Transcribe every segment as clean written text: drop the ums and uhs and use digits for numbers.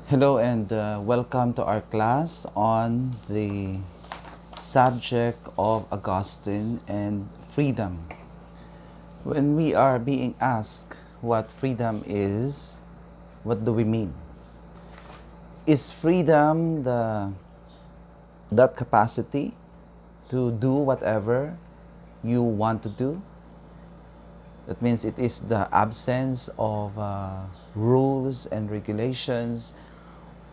Hello and welcome to our class on the subject of Augustine and freedom. When we are being asked what freedom is, what do we mean? Is freedom that capacity to do whatever you want to do? That means it is the absence of rules and regulations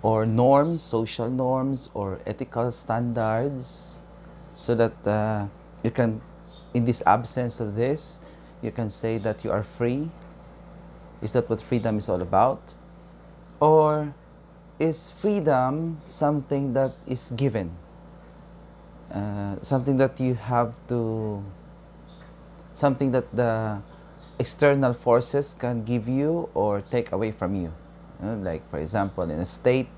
or norms, social norms or ethical standards, so that you can, in this absence of this, you can say that you are free. Is that what freedom is all about? Or is freedom something that is given? Something that you have to, something that the external forces can give you or take away from you. Like for example, in a state,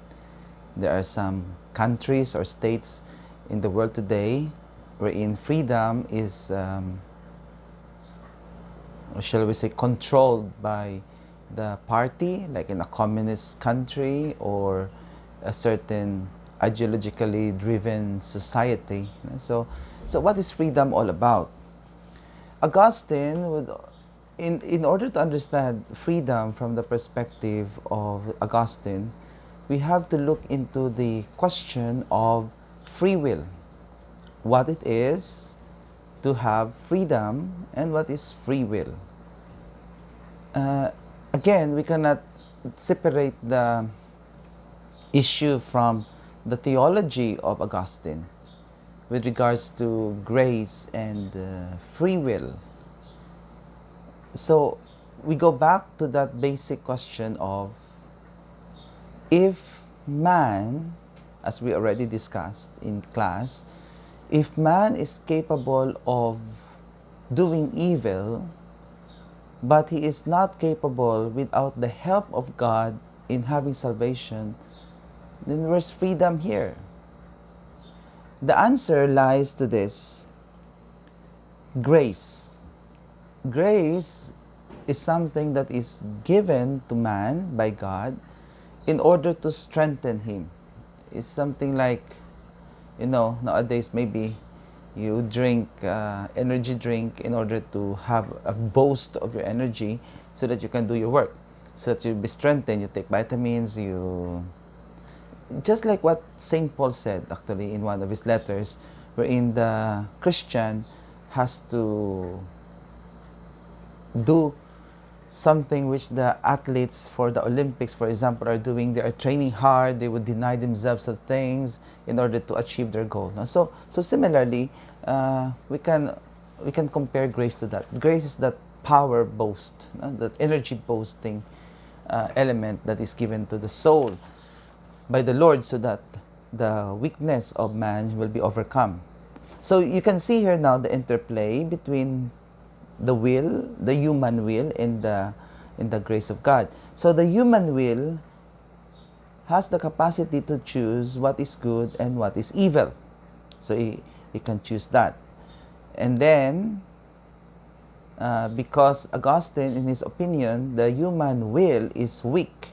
there are some countries or states in the world today wherein freedom is, shall we say, controlled by the party, like in a communist country or a certain ideologically driven society. So what is freedom all about? Augustine would, in order to understand freedom from the perspective of Augustine, we have to look into the question of free will. What it is to have freedom and what is free will. Again, we cannot separate the issue from the theology of Augustine with regards to grace and free will. So we go back to that basic question of, if man, as we already discussed in class, if man is capable of doing evil, but he is not capable without the help of God in having salvation, then where's freedom here? The answer lies to this: grace. Grace is something that is given to man by God in order to strengthen him. It's something like, nowadays maybe you drink energy drink in order to have a boost of your energy so that you can do your work, so that you'll be strengthened. You take vitamins, just like what St. Paul said actually in one of his letters, wherein the Christian has to do something which the athletes for the Olympics, for example, are doing. They are training hard. They would deny themselves of things in order to achieve their goal. So similarly, we can compare grace to that. Grace is that power boast, that energy boasting element that is given to the soul by the Lord, so that the weakness of man will be overcome. So you can see here now the interplay between the will, the human will, in the grace of God. So the human will has the capacity to choose what is good and what is evil. So he can choose that. And then, because Augustine, in his opinion, the human will is weak.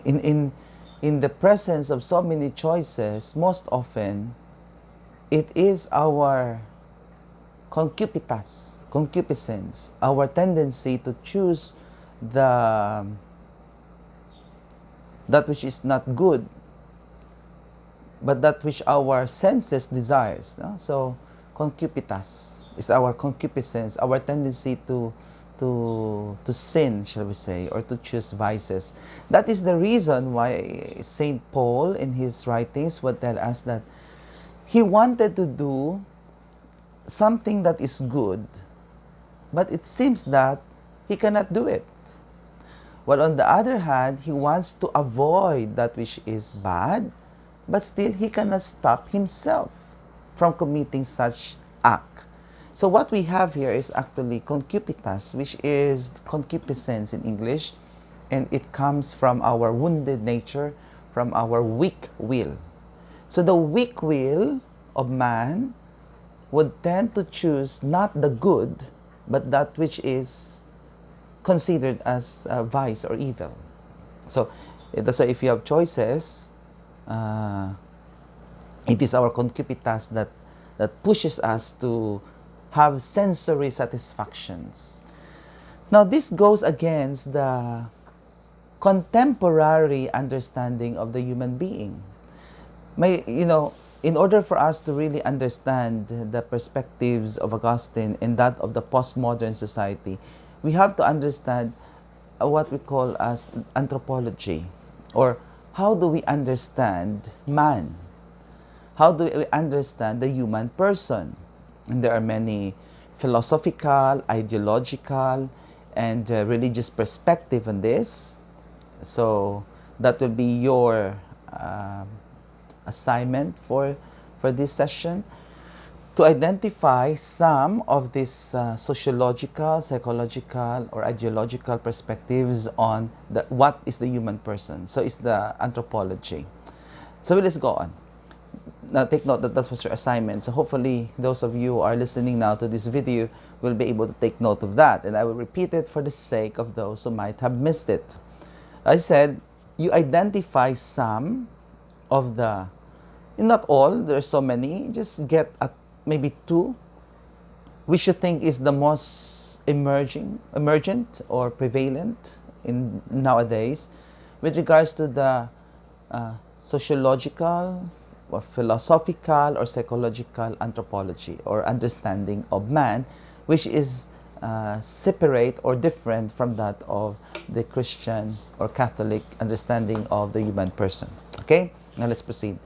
In the presence of so many choices, most often it is our concupiscence, our tendency to choose that which is not good, but that which our senses desires. No? So concupitas is our concupiscence, our tendency to sin, shall we say, or to choose vices. That is the reason why St. Paul in his writings would tell us that he wanted to do something that is good, but it seems that he cannot do it. While on the other hand, he wants to avoid that which is bad, but still he cannot stop himself from committing such act. So what we have here is actually concupitas, which is concupiscence in English, and it comes from our wounded nature, from our weak will. So the weak will of man would tend to choose not the good, but that which is considered as vice or evil. So that's why if you have choices, it is our concupitas that pushes us to have sensory satisfactions. Now this goes against the contemporary understanding of the human being. In order for us to really understand the perspectives of Augustine and that of the postmodern society, we have to understand what we call as anthropology, or how do we understand man? How do we understand the human person? And there are many philosophical, ideological, and religious perspective on this. So that will be your assignment for this session, to identify some of these sociological, psychological, or ideological perspectives on what is the human person. So it's the anthropology. So let's go on. Now take note that that was your assignment. So hopefully those of you who are listening now to this video will be able to take note of that. And I will repeat it for the sake of those who might have missed it. I said, you identify some of the, not all, there's so many, just get maybe two, which you think is the most emergent or prevalent in nowadays with regards to the sociological or philosophical or psychological anthropology or understanding of man, which is separate or different from that of the Christian or Catholic understanding of the human person. Okay, now let's proceed.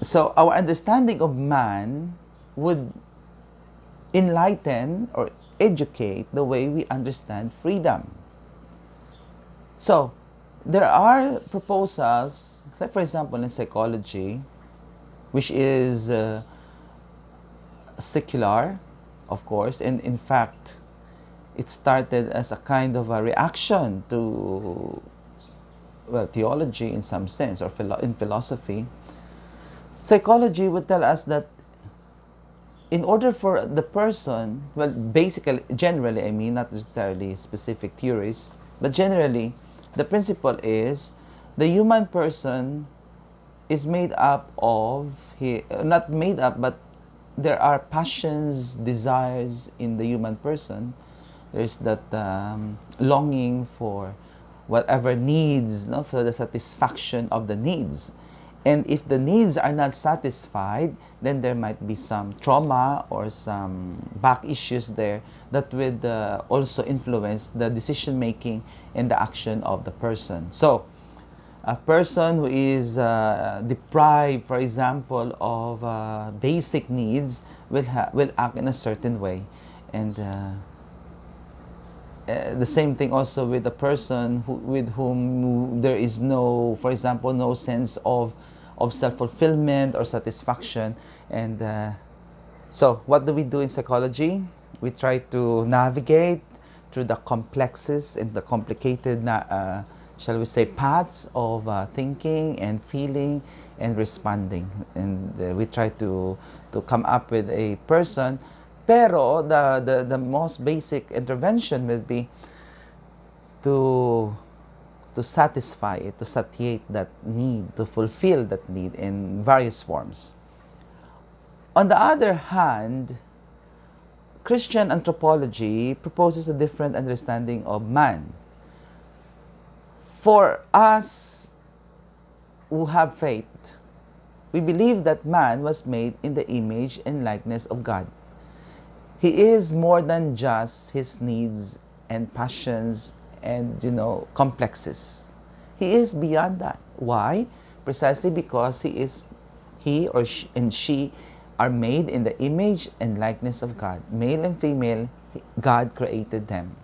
So our understanding of man would enlighten or educate the way we understand freedom. So there are proposals, like for example in psychology, which is secular, of course, and in fact it started as a kind of a reaction to, well, theology in some sense, or in philosophy. Psychology would tell us that in order for the person, well, basically, generally, I mean, not necessarily specific theories, but generally, the principle is the human person is made up of, not made up, but there are passions, desires in the human person. There's that longing for whatever needs, no, for the satisfaction of the needs. And if the needs are not satisfied, then there might be some trauma or some back issues there that would also influence the decision making and the action of the person. So a person who is deprived, for example, of basic needs will act in a certain way. And the same thing also with a person with whom there is no, for example, no sense of self-fulfillment or satisfaction. And so what do we do in psychology? We try to navigate through the complexes and the complicated, shall we say, paths of thinking and feeling and responding. And we try to come up with a person. Pero the most basic intervention will be to satisfy it, to satiate that need, to fulfill that need in various forms. On the other hand, Christian anthropology proposes a different understanding of man. For us who have faith, we believe that man was made in the image and likeness of God. He is more than just his needs and passions and, complexes. He is beyond that. Why? Precisely because he or she are made in the image and likeness of God. Male and female, God created them.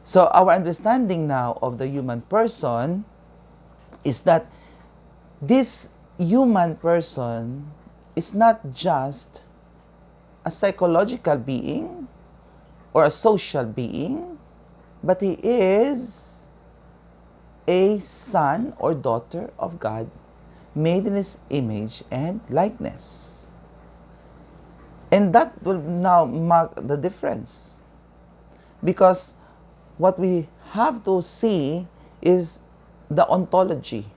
So our understanding now of the human person is that this human person is not just a psychological being or a social being, but he is a son or daughter of God, made in his image and likeness. And that will now mark the difference. Because what we have to see is the ontology,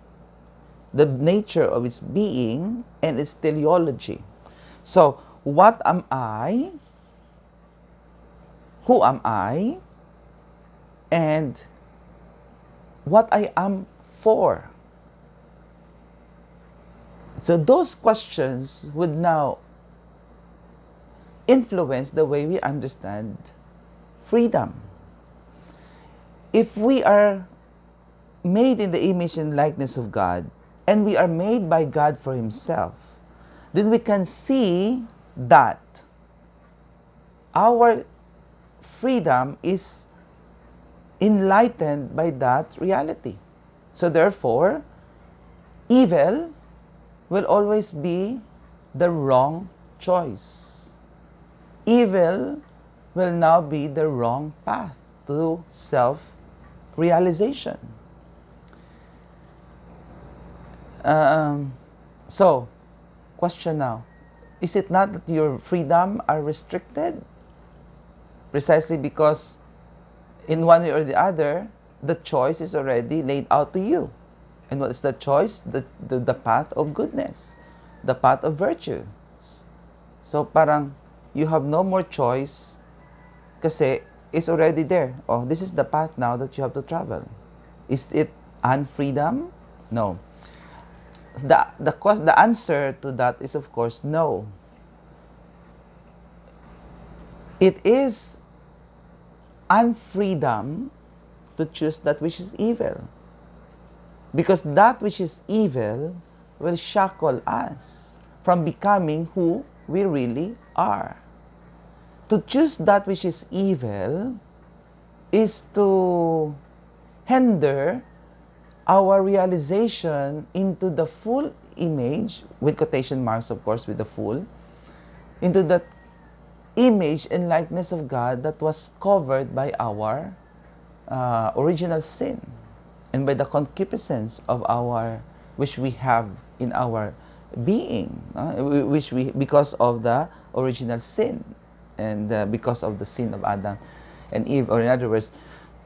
the nature of its being and its teleology. So, what am I? Who am I? And what I am for? So those questions would now influence the way we understand freedom. If we are made in the image and likeness of God, and we are made by God for Himself, then we can see that our freedom is enlightened by that reality. So therefore, evil will always be the wrong choice. Evil will now be the wrong path to self-realization. So, question now, is it not that your freedom are restricted? Precisely because in one way or the other, the choice is already laid out to you. And what is the choice? The path of goodness, the path of virtue. So parang you have no more choice kasi it's already there. Oh, this is the path now that you have to travel. Is it unfreedom? No. The answer to that is, of course, no. It is unfreedom to choose that which is evil. Because that which is evil will shackle us from becoming who we really are. To choose that which is evil is to hinder our realization into the full image, with quotation marks, of course, with the full, into that image and likeness of God that was covered by our original sin and by the concupiscence of our, which we have in our being, because of the original sin and because of the sin of Adam and Eve, or in other words,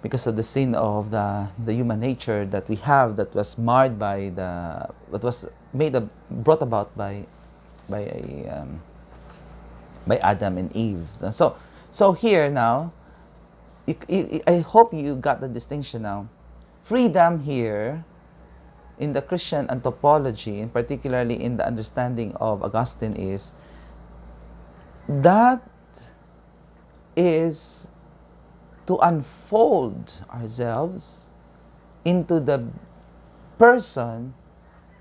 because of the sin of the human nature that we have, that was marred by that was brought about by Adam and Eve. So here now, I hope you got the distinction now. Freedom here in the Christian anthropology, and particularly in the understanding of Augustine, is that is to unfold ourselves into the person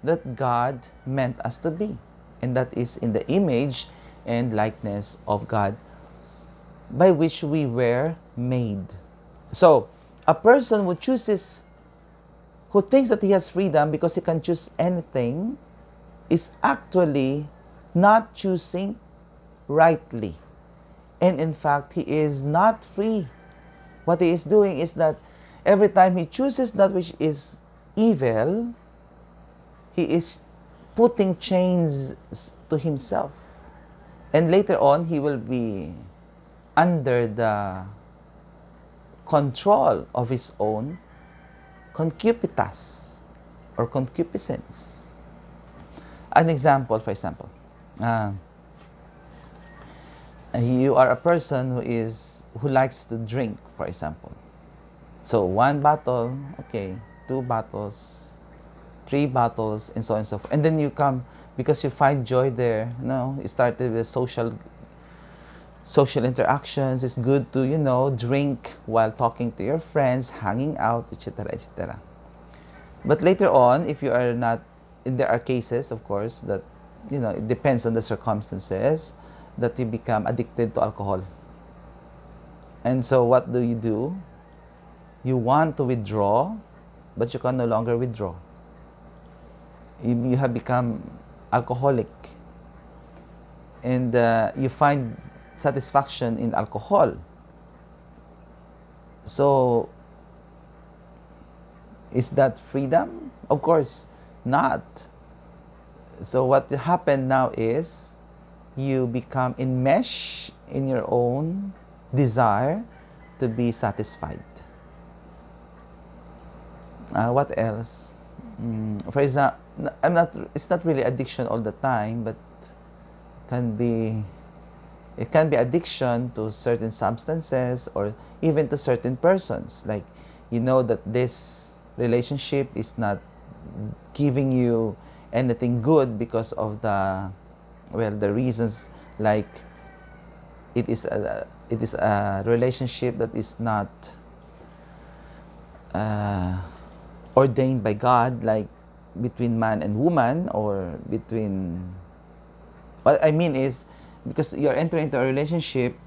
that God meant us to be, and that is in the image and likeness of God by which we were made. So, a person who thinks that he has freedom because he can choose anything, is actually not choosing rightly. And in fact, he is not free. What he is doing is that every time he chooses that which is evil, he is putting chains to himself. And later on, he will be under the control of his own concupitas or concupiscence. An example, for example, you are a person who likes to drink, for example. So 1 bottle, okay, 2 bottles, 3 bottles, and so on and so forth. And then you come because you find joy there. It started with social interactions. It's good to, drink while talking to your friends, hanging out, etc., etc. But later on, if you are not, and there are cases, of course, that, it depends on the circumstances, that you become addicted to alcohol. And so what do? You want to withdraw, but you can no longer withdraw. You have become alcoholic. And you find satisfaction in alcohol. So, is that freedom? Of course not. So what happened now is you become enmeshed in your own desire to be satisfied. What else? For example, I'm not. It's not really addiction all the time, but can be. It can be addiction to certain substances or even to certain persons. Like, you know that this relationship is not giving you anything good because of the reasons, like it is a relationship that is not uh, ordained by God, like between man and woman, or between, what I mean is, because you're entering into a relationship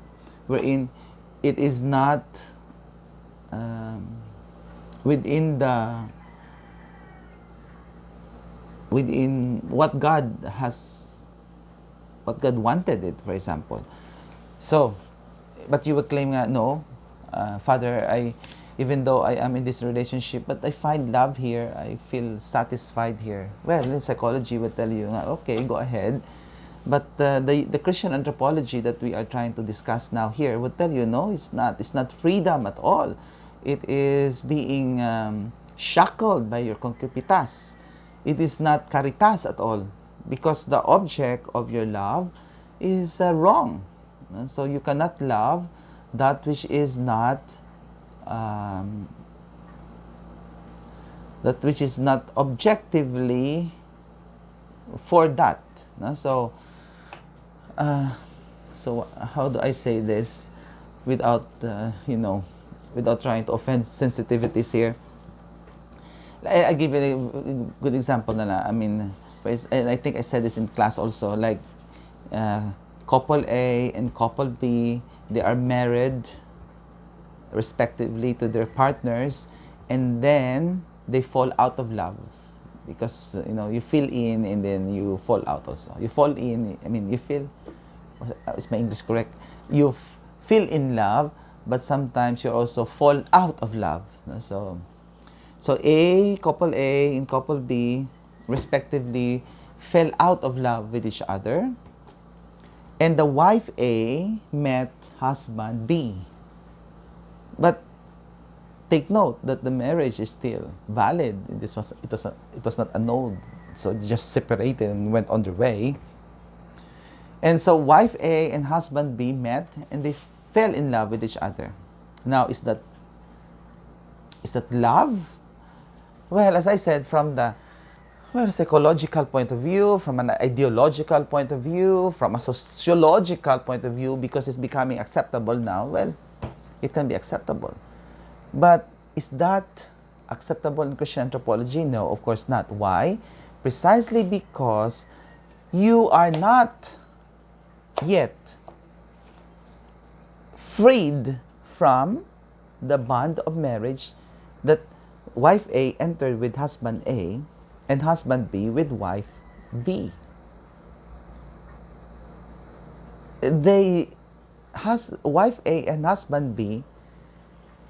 wherein it is not um, within the within what God wanted it, for example. So, but you will claim nga, no, Father, even though I am in this relationship, but I find love here, I feel satisfied here. Well, in psychology would tell you, okay, go ahead. But the Christian anthropology that we are trying to discuss now here would tell you, no, it's not. It's not freedom at all. It is being shackled by your concupitas. It is not caritas at all, because the object of your love is wrong. So you cannot love that which is not um, objectively for that. So so how do I say this without without trying to offend sensitivities here? I give you a good example na lang. I mean, and I think I said this in class also, like couple A and couple B, they are married respectively to their partners, and then they fall out of love because you feel in and then you fall out also. You fall in, I mean, you feel, is my English correct? You feel in love, but sometimes you also fall out of love. So couple A and couple B respectively fell out of love with each other, and the wife A met husband B. But take note that the marriage is still valid. It was not annulled. So it just separated and went on their way. And so wife A and husband B met and they fell in love with each other. Now, is that love? Well, as I said, from the psychological point of view, from an ideological point of view, from a sociological point of view, because it's becoming acceptable now, well, it can be acceptable. But is that acceptable in Christian anthropology? No, of course not. Why? Precisely because you are not yet freed from the bond of marriage that wife A entered with husband A and husband B with wife B. Wife A and husband B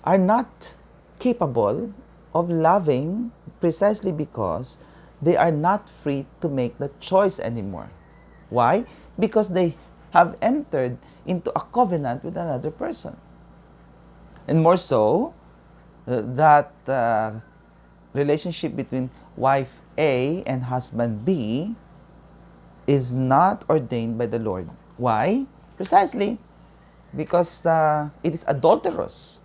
are not capable of loving precisely because they are not free to make the choice anymore. Why? Because they have entered into a covenant with another person. And more so, that relationship between wife A and husband B is not ordained by the Lord. Why? Precisely because it is adulterous.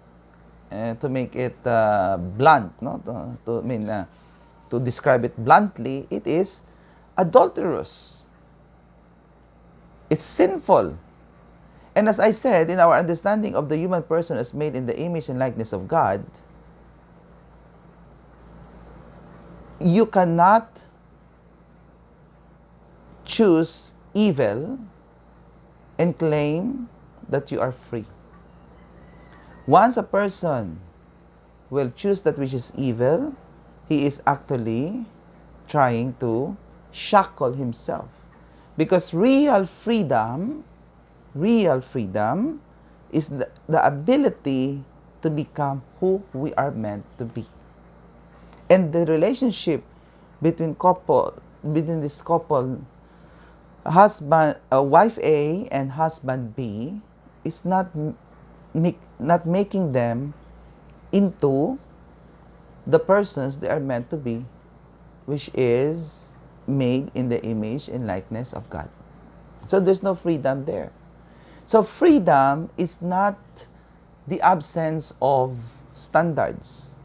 To make it blunt, no? To describe it bluntly, it is adulterous. It's sinful. And as I said, in our understanding of the human person as made in the image and likeness of God, you cannot choose evil and claim that you are free. Once a person will choose that which is evil, he is actually trying to shackle himself. Because real freedom is the ability to become who we are meant to be. And the relationship between this couple, wife A and husband B, is not making them into the persons they are meant to be, which is made in the image and likeness of God. So there's no freedom there. So freedom is not the absence of standards.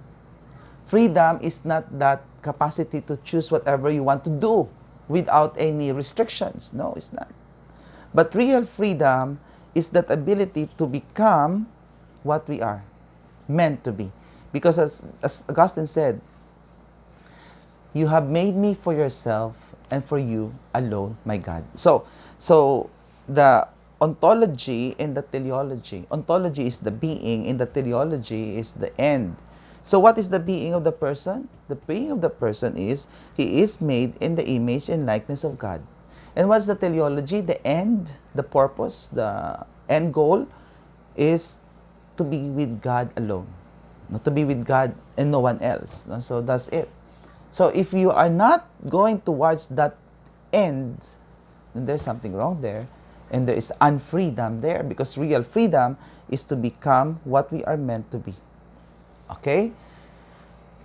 Freedom is not that capacity to choose whatever you want to do without any restrictions. No, it's not. But real freedom is that ability to become what we are meant to be. Because as Augustine said, you have made me for yourself and for you alone, my God. So the ontology and the teleology. Ontology is the being, and the teleology is the end. So what is the being of the person? The being of the person is, he is made in the image and likeness of God. And what's the teleology? The end, the purpose, the end goal is to be with God alone. Not to be with God and no one else. So that's it. So if you are not going towards that end, then there's something wrong there. And there is unfreedom there, because real freedom is to become what we are meant to be. Okay?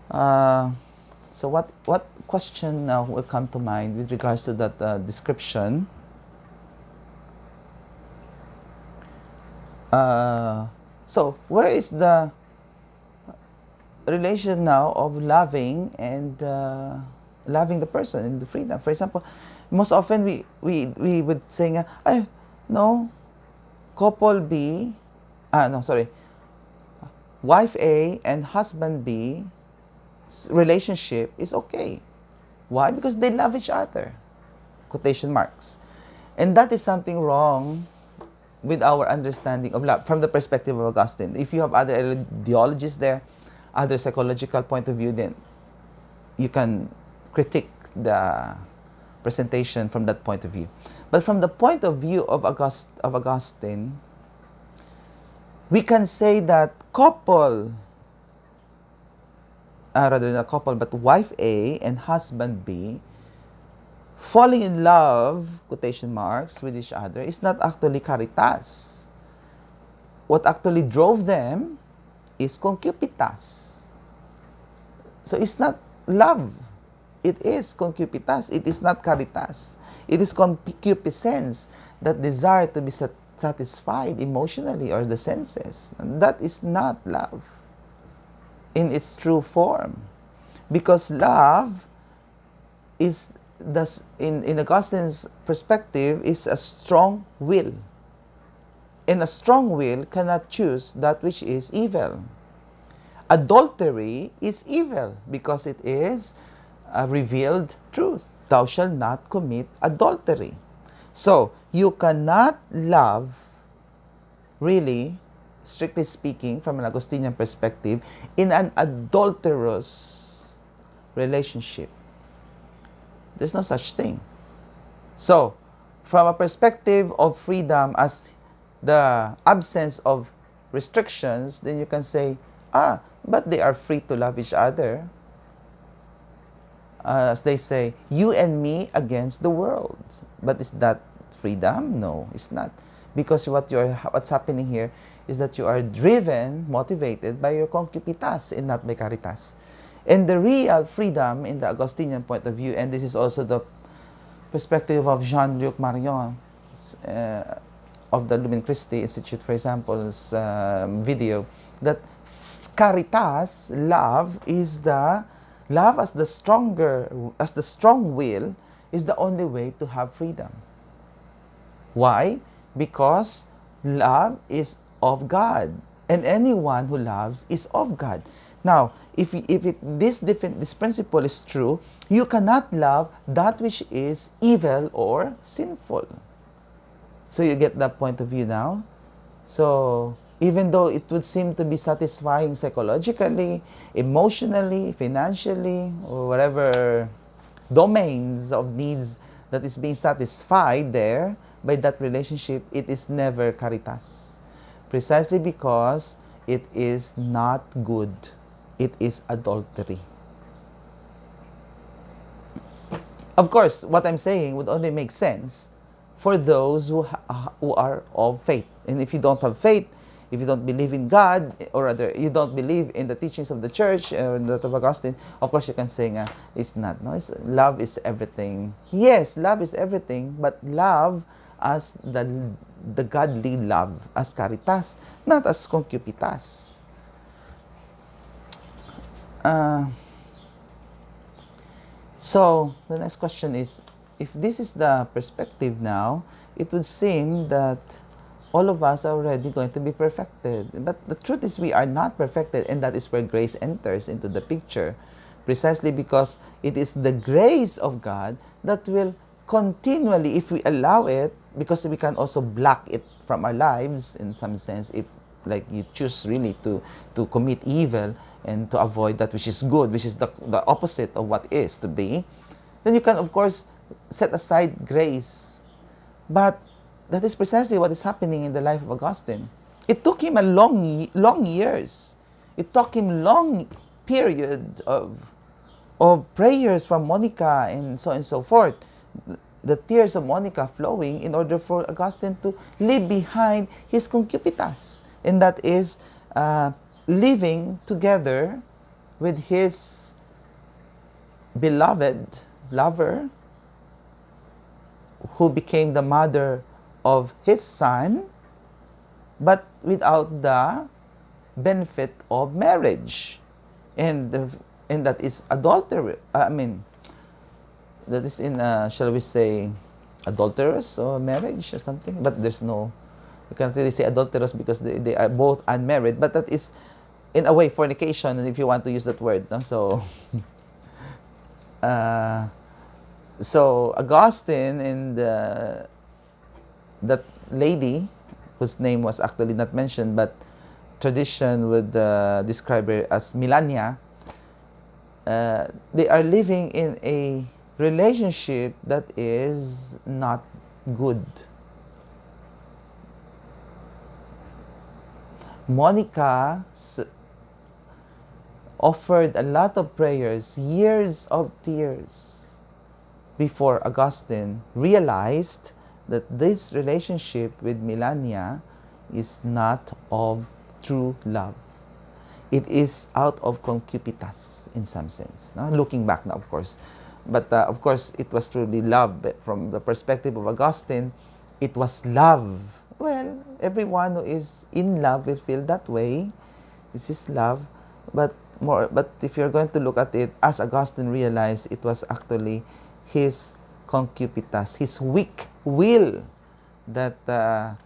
So what question now will come to mind with regards to that description? So where is the relation now of loving and loving the person and the freedom? For example, most often we would say, no, couple B, wife A and husband B relationship is okay. Why? Because they love each other. Quotation marks. And that is something wrong with our understanding of love from the perspective of Augustine. If you have other ideologies there, other psychological point of view, then you can critique the presentation from that point of view. But from the point of view of Augustine, we can say that couple, rather not couple, but wife A and husband B falling in love, quotation marks, with each other is not actually caritas. What actually drove them is concupitas. So it's not love. It is concupitas. It is not caritas. It is concupiscence, that desire to be satisfied emotionally or the senses. That is not love in its true form. Because love is, in Augustine's perspective, is a strong will. And a strong will cannot choose that which is evil. Adultery is evil because it is a revealed truth. Thou shalt not commit adultery. So, you cannot love, really, strictly speaking, from an Augustinian perspective, in an adulterous relationship. There's no such thing. So, from a perspective of freedom as the absence of restrictions, then you can say, but they are free to love each other. As they say, you and me against the world. But is that freedom? No, it's not. Because what's happening here is that you are driven, motivated by your concupitas and not by caritas. And the real freedom in the Augustinian point of view, and this is also the perspective of Jean-Luc Marion of the Lumen Christi Institute, for example's video, that caritas, love, is the love as the strong will is the only way to have freedom. Why? Because love is of God, and anyone who loves is of God. Now, if this principle is true, you cannot love that which is evil or sinful. So you get that point of view now? So, even though it would seem to be satisfying psychologically, emotionally, financially, or whatever domains of needs that is being satisfied there by that relationship, it is never caritas. Precisely because it is not good. It is adultery. Of course, what I'm saying would only make sense for those who are of faith. And if you don't have faith, if you don't believe in God, or rather, you don't believe in the teachings of the church, that of Augustine, of course you can say nga, it's not. No, love is everything. Yes, love is everything, but love as the godly love, as caritas, not as concupitas. So, the next question is, if this is the perspective now, it would seem that all of us are already going to be perfected. But the truth is we are not perfected, and that is where grace enters into the picture. Precisely because it is the grace of God that will continually, if we allow it, because we can also block it from our lives in some sense, if like you choose really to commit evil and to avoid that which is good, which is the opposite of what is to be, then you can of course set aside grace. But that is precisely what is happening in the life of Augustine. It took him a long years. It took him long period of prayers from Monica and so on and so forth. The tears of Monica flowing in order for Augustine to leave behind his concupitas. And that is living together with his beloved lover, who became the mother of his son, but without the benefit of marriage. And that is adultery. That is in, shall we say, adulterous or marriage or something. But there's no, you can't really say adulterous because they are both unmarried. But that is, in a way, fornication, if you want to use that word. No? So, so Augustine and that lady, whose name was actually not mentioned, but tradition would describe her as Milania, they are living in a relationship that is not good. Monica offered a lot of prayers, years of tears, before Augustine realized that this relationship with Milania is not of true love. It is out of concupitas in some sense. No? Looking back now, of course. But of course, it was truly love. But from the perspective of Augustine, it was love. Well, everyone who is in love will feel that way. This is love. But if you're going to look at it, as Augustine realized, it was actually his concupitas, his weak will, that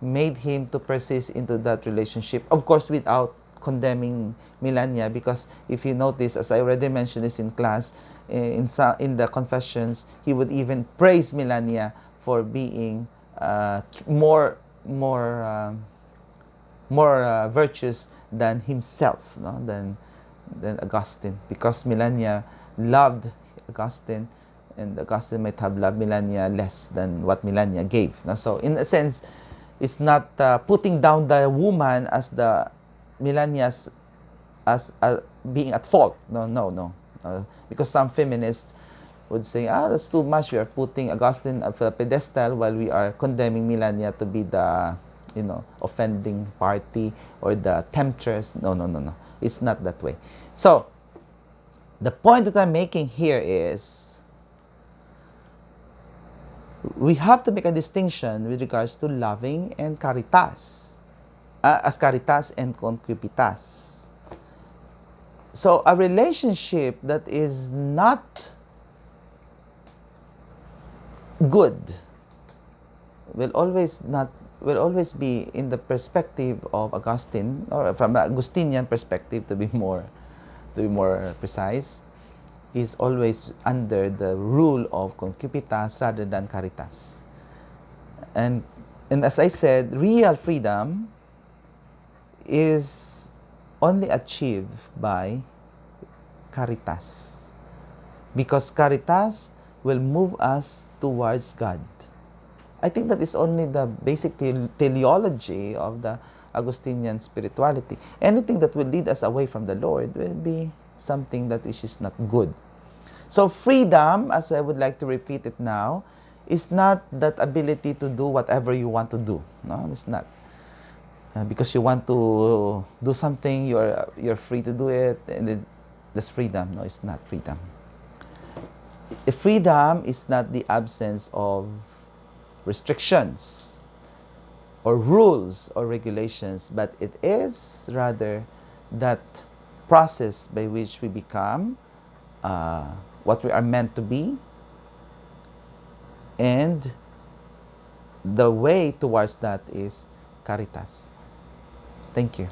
made him to persist into that relationship. Of course, without condemning Milania, because if you notice, as I already mentioned this in class, in the Confessions, he would even praise Milania for being more virtuous than himself, no? than Augustine, because Milania loved Augustine, and Augustine might have loved Milania less than what Milania gave. No? So in a sense, it's not putting down the woman as the Milania's as being at fault. No. Because some feminists would say, that's too much. We are putting Augustine at a pedestal while we are condemning Milania to be the, offending party or the temptress. No. It's not that way. So, the point that I'm making here is, we have to make a distinction with regards to loving and caritas, as caritas and concupitas. So a relationship that is not good will always be, in the perspective of Augustine, or from the Augustinian perspective, to be more precise, is always under the rule of concupitas rather than caritas. And as I said, real freedom is only achieved by caritas, because caritas will move us towards God. I think that is only the basic teleology of the Augustinian spirituality. Anything that will lead us away from the Lord will be something that which is not good. So freedom, as I would like to repeat it now, is not that ability to do whatever you want to do. No, it's not. because you want to do something, you're free to do it, and then that's freedom. No, it's not freedom. Freedom is not the absence of restrictions or rules or regulations, but it is rather that process by which we become what we are meant to be, and the way towards that is caritas. Thank you.